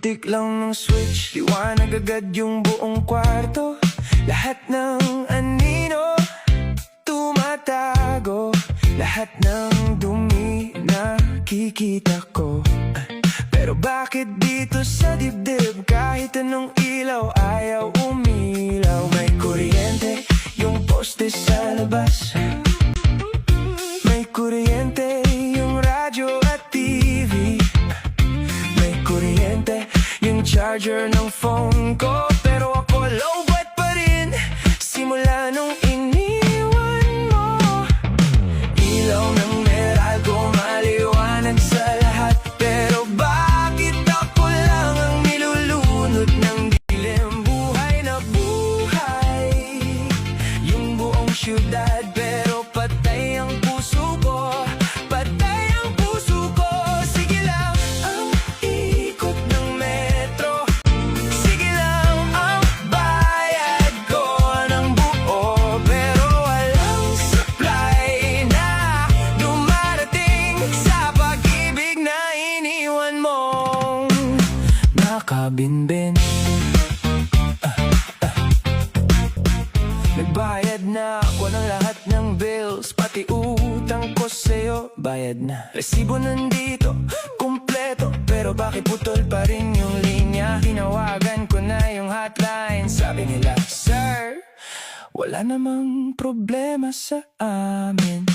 Pagputik lang ng switch, liwanag agad yung buong kwarto. Lahat ng anino tumatago, lahat ng dumi nakikita ko. Pero bakit dito sa dibdib, kahit anong ilaw ayaw umilaw? May kuryente yung poste sa labas, may kuryente yung radyo at TV, may kuryente yung charger ng phone ko. Pero ako low-bat pa rin simula nung iniwan mo. Ilaw ng Meralco maliwanag sa lahat, pero bakit ako lang ang nilulunod ng dilim? Buhay na buhay yung buong syudad, pero patay ang puso ko, patay ang puso ko. Sige lang ang ikot ng metro, sige lang ang bayad ko ng buo, pero walang supply na dumarating sa pag-ibig na iniwan mong nakabinbin. Nagbayad na ako ng lahat ng bills, pati utang ko sa'yo, bayad na. Resibo nandito, kumpleto, pero bakit putol pa rin yung linya? Tinawagan ko na yung hotline, sabi nila, Sir, wala namang problema sa amin.